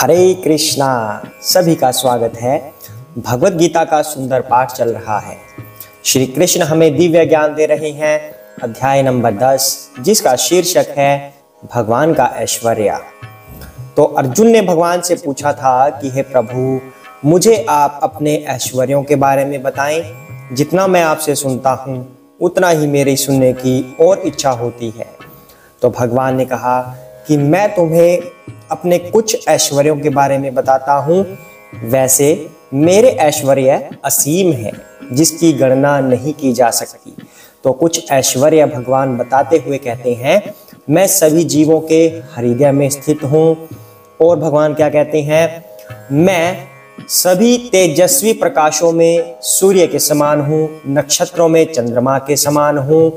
हरे कृष्णा। सभी का स्वागत है। भगवत गीता का सुंदर पाठ चल रहा है। श्री कृष्ण हमें दिव्य ज्ञान दे रहे हैं। अध्याय नंबर 10 जिसका शीर्षक है भगवान का ऐश्वर्य। तो अर्जुन ने भगवान से पूछा था कि हे प्रभु, मुझे आप अपने ऐश्वर्यों के बारे में बताएं। जितना मैं आपसे सुनता हूँ उतना ही मेरी सुनने की और इच्छा होती है। तो भगवान ने कहा कि मैं तुम्हें अपने कुछ ऐश्वर्यों के बारे में बताता हूँ। वैसे मेरे ऐश्वर्य असीम है जिसकी गणना नहीं की जा सकती। तो कुछ ऐश्वर्य भगवान बताते हुए कहते हैं, मैं सभी जीवों के हृदय में स्थित हूँ। और भगवान क्या कहते हैं, मैं सभी तेजस्वी प्रकाशों में सूर्य के समान हूँ, नक्षत्रों में चंद्रमा के समान हूँ।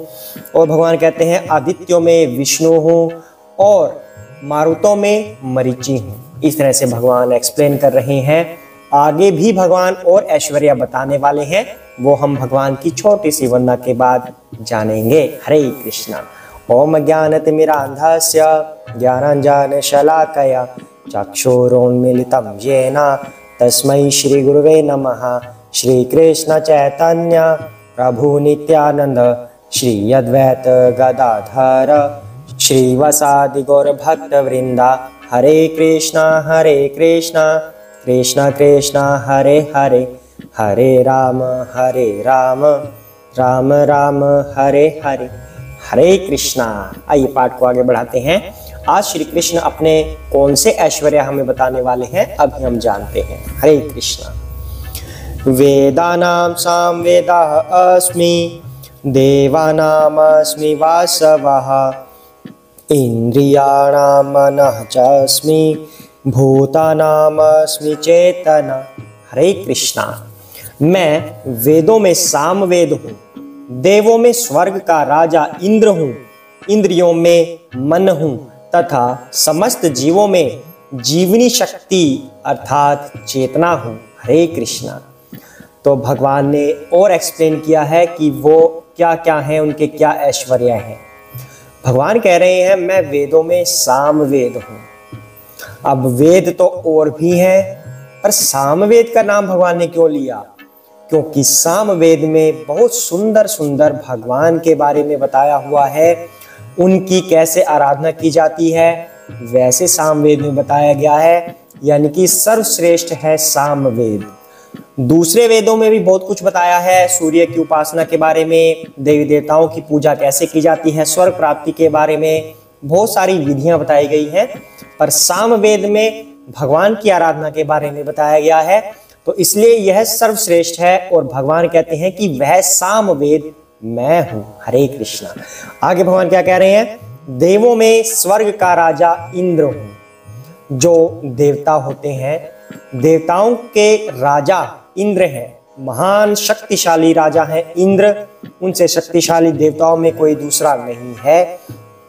और भगवान कहते हैं आदित्यों में विष्णु हूँ और मारुतों में मरीचि हूँ। इस तरह से भगवान एक्सप्लेन कर रहे हैं। आगे भी भगवान और ऐश्वर्य बताने वाले हैं, वो हम भगवान की छोटी सी वंदना के बाद जानेंगे। हरे कृष्णा। ओम ज्ञानतिमिरान्धस्य ज्ञानाञ्जनशलाकया चक्षुरुन्मीलितं येन तस्मै श्री गुरुवे नमः। श्री कृष्ण चैतन्य प्रभु नित्यानंद श्री अद्वैत गदाधर श्रीवासादि गौर भक्त वृंदा। हरे कृष्णा कृष्ण कृष्ण हरे हरे, हरे राम राम राम हरे हरे। हरे कृष्णा। आइए पाठ को आगे बढ़ाते हैं। आज श्री कृष्ण अपने कौन से ऐश्वर्य हमें बताने वाले हैं, अभी हम जानते हैं। हरे कृष्णा। वेदानां सामवेदः अस्मि, देवानामस्मि वासवः, इंद्रियाणां मनः च अस्मि, भूतानामस्मि चेतना। हरे कृष्णा। मैं वेदों में सामवेद हूँ, देवों में स्वर्ग का राजा इंद्र हूँ, इंद्रियों में मन हूँ तथा समस्त जीवों में जीवनी शक्ति अर्थात चेतना हूँ। हरे कृष्णा। तो भगवान ने और एक्सप्लेन किया है कि वो क्या क्या है, उनके क्या ऐश्वर्य हैं। भगवान कह रहे हैं मैं वेदों में सामवेद हूँ। अब वेद तो और भी हैं, पर सामवेद का नाम भगवान ने क्यों लिया? क्योंकि सामवेद में बहुत सुंदर सुंदर भगवान के बारे में बताया हुआ है, उनकी कैसे आराधना की जाती है वैसे सामवेद में बताया गया है। यानी कि सर्वश्रेष्ठ है सामवेद। दूसरे वेदों में भी बहुत कुछ बताया है, सूर्य की उपासना के बारे में, देवी देवताओं की पूजा कैसे की जाती है, स्वर्ग प्राप्ति के बारे में बहुत सारी विधियां बताई गई हैं। पर सामवेद में भगवान की आराधना के बारे में बताया गया है, तो इसलिए यह सर्वश्रेष्ठ है। और भगवान कहते हैं कि वह सामवेद मैं हूं। हरे कृष्णा। आगे भगवान क्या कह रहे हैं, देवों में स्वर्ग का राजा इंद्र हूं। जो देवता होते हैं, देवताओं के राजा इंद्र हैं, महान शक्तिशाली राजा हैं इंद्र। उनसे शक्तिशाली देवताओं में कोई दूसरा नहीं है।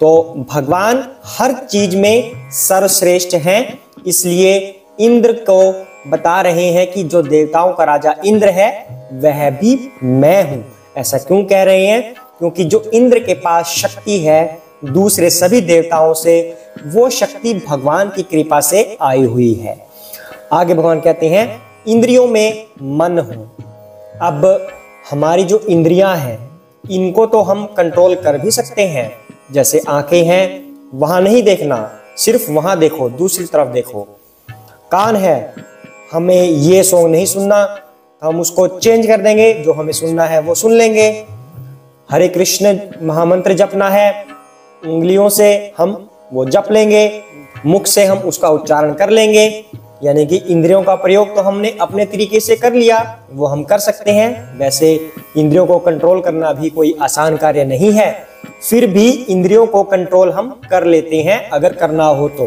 तो भगवान हर चीज में सर्वश्रेष्ठ हैं, इसलिए इंद्र को बता रहे हैं कि जो देवताओं का राजा इंद्र है वह भी मैं हूं। ऐसा क्यों कह रहे हैं? क्योंकि जो इंद्र के पास शक्ति है दूसरे सभी देवताओं से, वो शक्ति भगवान की कृपा से आई हुई है। आगे भगवान कहते हैं इंद्रियों में मन हूं। अब हमारी जो इंद्रियां हैं इनको तो हम कंट्रोल कर भी सकते हैं। जैसे आंखें हैं, वहां नहीं देखना, सिर्फ वहां देखो, दूसरी तरफ देखो। कान है, हमें ये सॉन्ग नहीं सुनना, हम उसको चेंज कर देंगे, जो हमें सुनना है वो सुन लेंगे। हरे कृष्ण महामंत्र जपना है, उंगलियों से हम वो जप लेंगे, मुख से हम उसका उच्चारण कर लेंगे। यानी कि इंद्रियों का प्रयोग तो हमने अपने तरीके से कर लिया, वो हम कर सकते हैं। वैसे इंद्रियों को कंट्रोल करना भी कोई आसान कार्य नहीं है, फिर भी इंद्रियों को कंट्रोल हम कर लेते हैं अगर करना हो तो।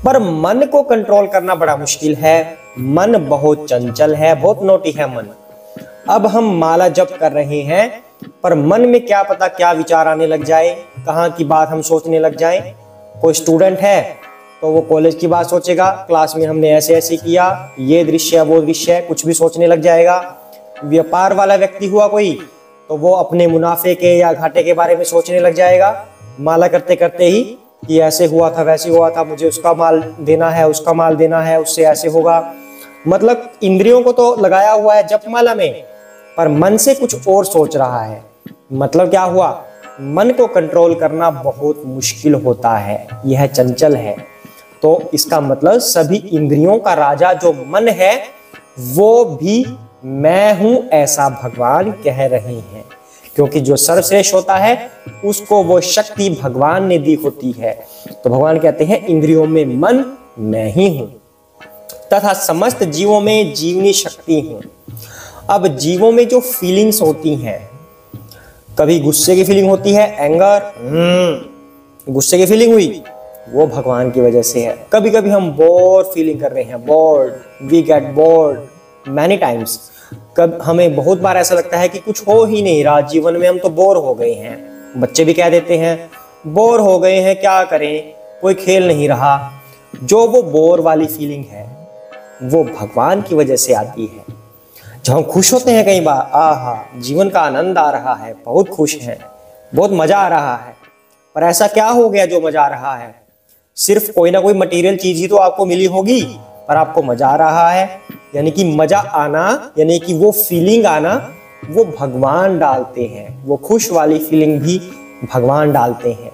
पर मन को कंट्रोल करना बड़ा मुश्किल है। मन बहुत चंचल है, बहुत नोटी है मन। अब हम माला जप कर रहे हैं, पर मन में क्या पता क्या विचार आने लग जाए, कहाँ की बात हम सोचने लग जाए। कोई स्टूडेंट है तो वो कॉलेज की बात सोचेगा, क्लास में हमने ऐसे ऐसे किया, ये दृश्य वो दृश्य, कुछ भी सोचने लग जाएगा। व्यापार वाला व्यक्ति हुआ कोई तो वो अपने मुनाफे के या घाटे के बारे में सोचने लग जाएगा। माला करते करते ही कि ऐसे हुआ था, वैसे हुआ था, मुझे उसका माल देना है, उसका माल देना है, उससे ऐसे होगा। मतलब इंद्रियों को तो लगाया हुआ है जपमाला में, पर मन से कुछ और सोच रहा है। मतलब क्या हुआ, मन को कंट्रोल करना बहुत मुश्किल होता है, यह चंचल है। तो इसका मतलब सभी इंद्रियों का राजा जो मन है वो भी मैं हूं, ऐसा भगवान कह रहे हैं। क्योंकि जो सर्वश्रेष्ठ होता है उसको वो शक्ति भगवान ने दी होती है। तो भगवान कहते हैं इंद्रियों में मन मैं ही हूं तथा समस्त जीवों में जीवनी शक्ति हूं। अब जीवों में जो फीलिंग्स होती हैं, कभी गुस्से की फीलिंग होती है, एंगर, गुस्से की फीलिंग हुई, वो भगवान की वजह से है। कभी कभी हम बोर फीलिंग कर रहे हैं, bored, we get bored many times. कब हमें बहुत बार ऐसा लगता है कि कुछ हो ही नहीं रहा जीवन में, हम तो बोर हो गए हैं। बच्चे भी कह देते हैं बोर हो गए हैं, क्या करें, कोई खेल नहीं रहा। जो वो बोर वाली फीलिंग है वो भगवान की वजह से आती है। जब हम खुश होते हैं कई बार, आहा जीवन का आनंद आ रहा है, बहुत खुश हैं, बहुत मजा आ रहा है, पर ऐसा क्या हो गया जो मजा आ रहा है? सिर्फ कोई ना कोई मटेरियल चीज ही तो आपको मिली होगी, पर आपको मजा आ रहा है। यानी कि मजा आना, यानी कि वो फीलिंग आना, वो भगवान डालते हैं। वो खुश वाली फीलिंग भी भगवान डालते हैं।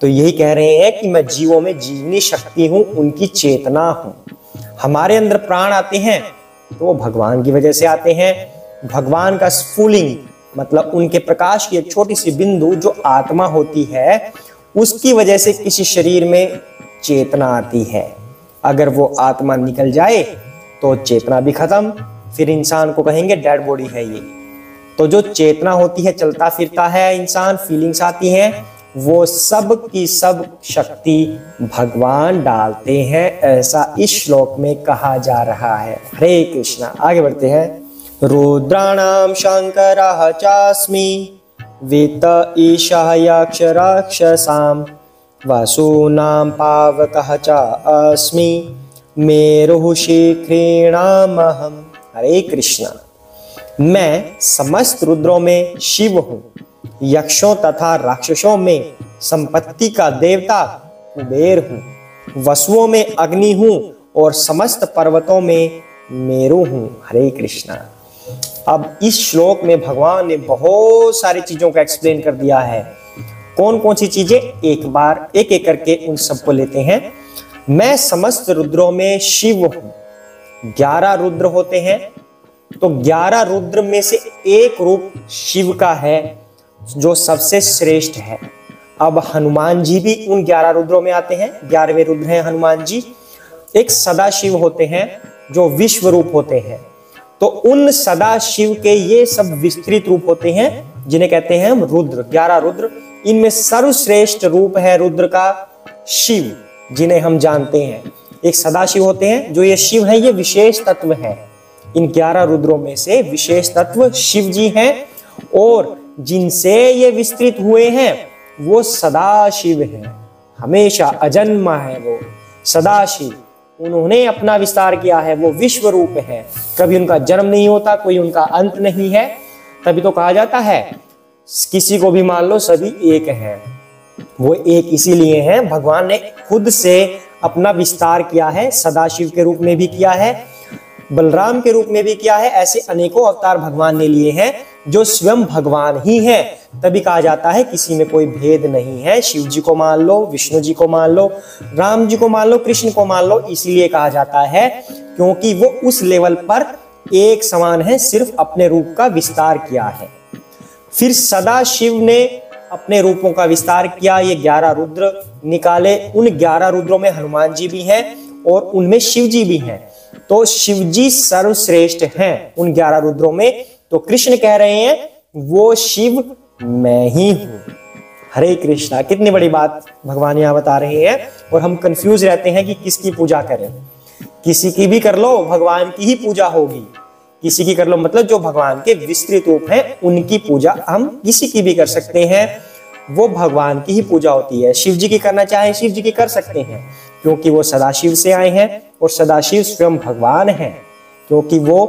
तो यही कह रहे हैं कि मैं जीवों में जीवनी शक्ति हूं, उनकी चेतना हूं। हमारे अंदर प्राण आते हैं तो वो भगवान की वजह से आते हैं। भगवान का स्फुलिंग मतलब उनके प्रकाश की एक छोटी सी बिंदु जो आत्मा होती है, उसकी वजह से किसी शरीर में चेतना आती है। अगर वो आत्मा निकल जाए तो चेतना भी खत्म, फिर इंसान को कहेंगे डेड बॉडी है ये। तो जो चेतना होती है, चलता फिरता है इंसान, फीलिंग्स आती हैं, वो सब की सब शक्ति भगवान डालते हैं, ऐसा इस श्लोक में कहा जा रहा है। हरे कृष्णा। आगे बढ़ते हैं। रुद्राणाम शंकरः चास्मि वेत्त ईशः यक्षराक्षसाम् वसूनां पावकः च अस्मि मेरुः शीघ्रेणामहम्। हरे कृष्णा। मैं समस्त रुद्रों में शिव हूँ, यक्षों तथा राक्षसों में संपत्ति का देवता कुबेर हूँ, वसुओं में अग्नि हूँ और समस्त पर्वतों में मेरु हूँ। हरे कृष्णा। अब इस श्लोक में भगवान ने बहुत सारी चीजों का एक्सप्लेन कर दिया है। कौन कौन सी चीजें, एक बार एक एक करके उन सबको लेते हैं। मैं समस्त रुद्रों में शिव हूं। 11 रुद्र होते हैं, तो 11 रुद्र में से एक रूप शिव का है जो सबसे श्रेष्ठ है। अब हनुमान जी भी उन 11 रुद्रों में आते हैं। 11वें रुद्र हैं हनुमान जी। एक सदाशिव होते हैं जो विश्व रूप होते हैं। तो उन सदाशिव के ये सब विस्तृत रूप होते हैं जिन्हें कहते हैं हम रुद्र। 11 रुद्र, इनमें सर्वश्रेष्ठ रूप है रुद्र का शिव, जिन्हें हम जानते हैं। एक सदाशिव होते हैं जो ये शिव है, ये विशेष तत्व है। इन 11 रुद्रों में से विशेष तत्व शिव जी हैं, और जिनसे ये विस्तृत हुए हैं वो सदाशिव हैं। हमेशा अजन्मा है वो सदाशिव। उन्होंने अपना विस्तार किया है, वो विश्व रूप है। कभी उनका जन्म नहीं होता, कोई उनका अंत नहीं है। तभी तो कहा जाता है किसी को भी मान लो सभी एक हैं। वो एक इसीलिए हैं, भगवान ने खुद से अपना विस्तार किया है। सदाशिव के रूप में भी किया है, बलराम के रूप में भी किया है। ऐसे अनेकों अवतार भगवान ने लिए हैं जो स्वयं भगवान ही हैं। तभी कहा जाता है किसी में कोई भेद नहीं है। शिव जी को मान लो, विष्णु जी को मान लो, राम जी को मान लो, कृष्ण को मान लो। इसलिए कहा जाता है क्योंकि वो उस लेवल पर एक समान है, सिर्फ अपने रूप का विस्तार किया है। फिर सदाशिव ने अपने रूपों का विस्तार किया। ये 11 रुद्र निकाले। उन 11 रुद्रों में हनुमान जी भी हैं और उनमें शिव जी भी हैं। तो शिव जी सर्वश्रेष्ठ हैं उन 11 रुद्रों में। तो कृष्ण कह रहे हैं वो शिव मैं ही हूं। हरे कृष्णा। कितनी बड़ी बात भगवान यहां बता रहे हैं। और हम कंफ्यूज रहते हैं कि किसकी पूजा करें। किसी की भी कर लो, भगवान की ही पूजा होगी। किसी की कर लो मतलब जो भगवान के विस्तृत रूप हैं उनकी पूजा हम किसी की भी कर सकते हैं, वो भगवान की ही पूजा होती है। शिव जी की करना चाहे शिव जी की कर सकते हैं, क्योंकि वो सदाशिव से आए हैं और सदाशिव स्वयं भगवान हैं, क्योंकि वो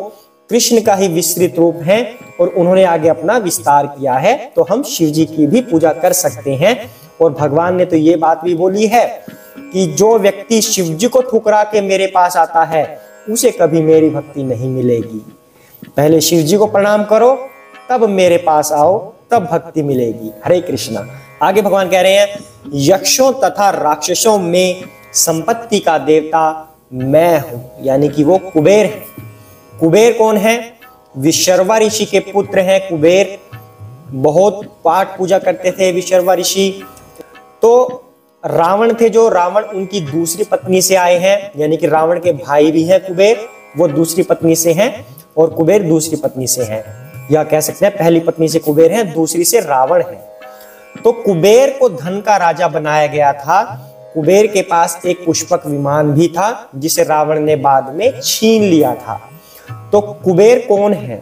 कृष्ण का ही विस्तृत रूप है और उन्होंने आगे अपना विस्तार किया है। तो हम शिव जी की भी पूजा कर सकते हैं और भगवान ने तो ये बात भी बोली है कि जो व्यक्ति शिव जी को ठुकरा के मेरे पास आता है उसे कभी मेरी भक्ति नहीं मिलेगी। पहले शिव जी को प्रणाम करो, तब मेरे पास आओ, तब भक्ति मिलेगी। हरे कृष्णा। आगे भगवान कह रहे हैं, यक्षों तथा राक्षसों में संपत्ति का देवता मैं हूं, यानी कि वो कुबेर है। कुबेर कौन है? विशर्वा ऋषि के पुत्र हैं कुबेर। बहुत पाठ पूजा करते थे विशर्वा ऋषि। तो रावण थे, जो रावण उनकी दूसरी पत्नी से आए हैं, यानी कि रावण के भाई भी हैं कुबेर, वो दूसरी पत्नी से हैं और कुबेर दूसरी पत्नी से हैं, या कह सकते हैं पहली पत्नी से कुबेर है, दूसरी से रावण है। तो कुबेर को धन का राजा बनाया गया था। कुबेर के पास एक पुष्पक विमान भी था जिसे रावण ने बाद में छीन लिया था। तो कुबेर कौन है?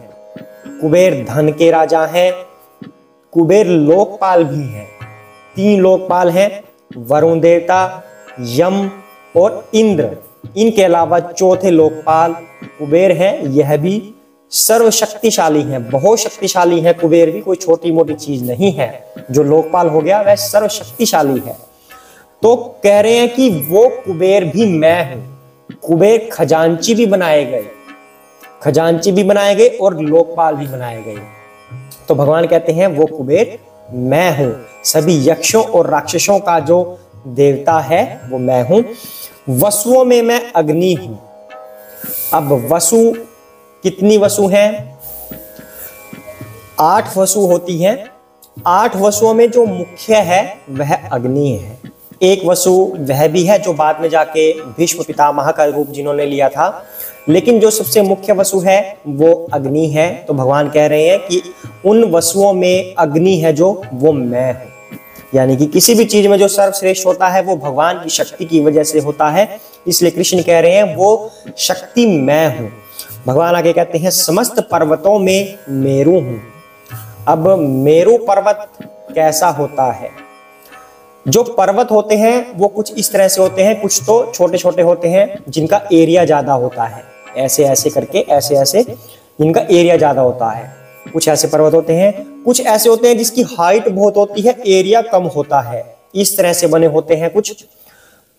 कुबेर धन के राजा हैं। कुबेर लोकपाल भी हैं। 3 लोकपाल हैं, वरुण देवता, यम और इंद्र। इनके अलावा चौथे लोकपाल कुबेर हैं। यह भी सर्वशक्तिशाली है, बहुत शक्तिशाली है। कुबेर भी कोई छोटी मोटी चीज नहीं है। जो लोकपाल हो गया वह सर्वशक्तिशाली है। तो कह रहे हैं कि वो कुबेर भी मैं हूं। कुबेर खजांची भी बनाए गए, खजांची भी बनाए गए और लोकपाल भी बनाए गए। तो भगवान कहते हैं वो कुबेर मैं हूं। सभी यक्षों और राक्षसों का जो देवता है वो मैं हूं। वसुओं में मैं अग्नि हूं। अब वसु, कितनी वसु हैं? 8 वसु होती हैं। 8 वसुओं में जो मुख्य है वह अग्नि है। एक वसु वह भी है जो बाद में जाके भीष्म पितामह का रूप जिन्होंने लिया था, लेकिन जो सबसे मुख्य वसु है वो अग्नि है। तो भगवान कह रहे हैं कि उन वसुओं में अग्नि है जो वो मैं हूं, यानी कि किसी भी चीज में जो सर्वश्रेष्ठ होता है वो भगवान की शक्ति की वजह से होता है। इसलिए कृष्ण कह रहे हैं वो शक्ति मैं हूं। भगवान आगे कहते हैं, समस्त पर्वतों में मेरु हूं। अब मेरु पर्वत कैसा होता है? जो पर्वत होते हैं वो कुछ इस तरह से होते हैं, कुछ तो छोटे छोटे होते हैं जिनका एरिया ज्यादा होता है, ऐसे ऐसे करके, ऐसे ऐसे जिनका एरिया ज्यादा होता है। कुछ ऐसे पर्वत होते हैं, कुछ ऐसे होते हैं जिसकी हाइट बहुत होती है, एरिया कम होता है। इस तरह से बने होते हैं कुछ।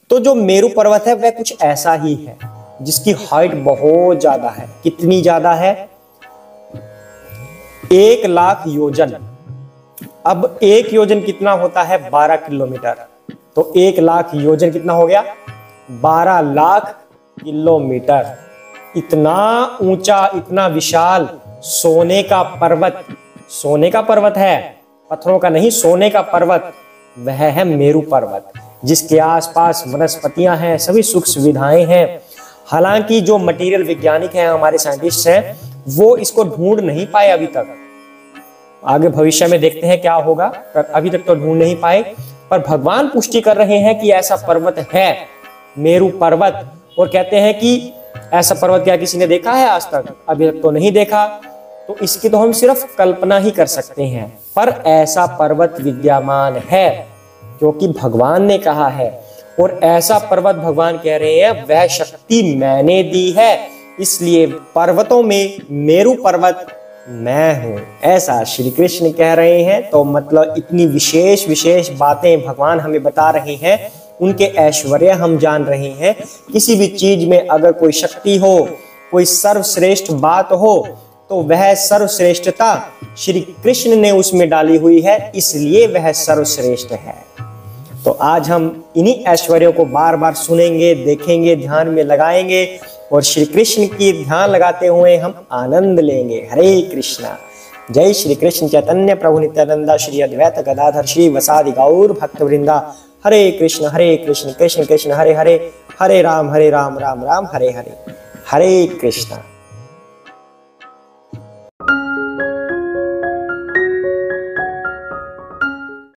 तो जो मेरु पर्वत है वह कुछ ऐसा ही है जिसकी हाइट बहुत ज्यादा है। कितनी ज्यादा है? 1 लाख योजन। अब 1 योजन कितना होता है? 12 किलोमीटर। तो 1 लाख योजन कितना हो गया? 12 लाख किलोमीटर। इतना ऊंचा, इतना विशाल सोने का पर्वत, सोने का पर्वत है, पत्थरों का नहीं, सोने का पर्वत, वह है मेरु पर्वत, जिसके आसपास वनस्पतियां हैं, सभी सुख सुविधाएं हैं। हालांकि जो मटेरियल वैज्ञानिक हैं, हमारे साइंटिस्ट हैं, वो इसको ढूंढ नहीं पाए अभी तक। आगे भविष्य में देखते हैं क्या होगा, पर अभी तक तो ढूंढ नहीं पाए। पर भगवान पुष्टि कर रहे हैं कि ऐसा पर्वत है, मेरु पर्वत, और कहते हैं कि ऐसा पर्वत क्या किसी ने देखा है आज तक? अभी तक तो नहीं देखा। तो इसकी तो हम सिर्फ कल्पना ही कर सकते हैं, पर ऐसा पर्वत विद्यमान है क्योंकि भगवान ने कहा है। और ऐसा पर्वत भगवान कह रहे हैं वह शक्ति मैंने दी है, इसलिए पर्वतों में मेरु पर्वत मैं हूं, ऐसा श्री कृष्ण कह रहे हैं। तो मतलब इतनी विशेष विशेष बातें भगवान हमें बता रहे हैं, उनके ऐश्वर्य हम जान रहे हैं। किसी भी चीज में अगर कोई शक्ति हो, कोई सर्वश्रेष्ठ बात हो, तो वह सर्वश्रेष्ठता श्री कृष्ण ने उसमें डाली हुई है, इसलिए वह सर्वश्रेष्ठ है। तो आज हम इन्हीं ऐश्वर्यों को बार बार सुनेंगे, देखेंगे, ध्यान में लगाएंगे और श्री कृष्ण की ध्यान लगाते हुए हम आनंद लेंगे। हरे कृष्णा। जय श्री कृष्ण चैतन्य प्रभु नित्यानंदा, श्री अद्वैत गदाधर श्री वसादि गौर भक्त वृंदा। हरे कृष्ण कृष्ण कृष्ण हरे हरे, हरे राम राम राम हरे हरे। हरे कृष्णा।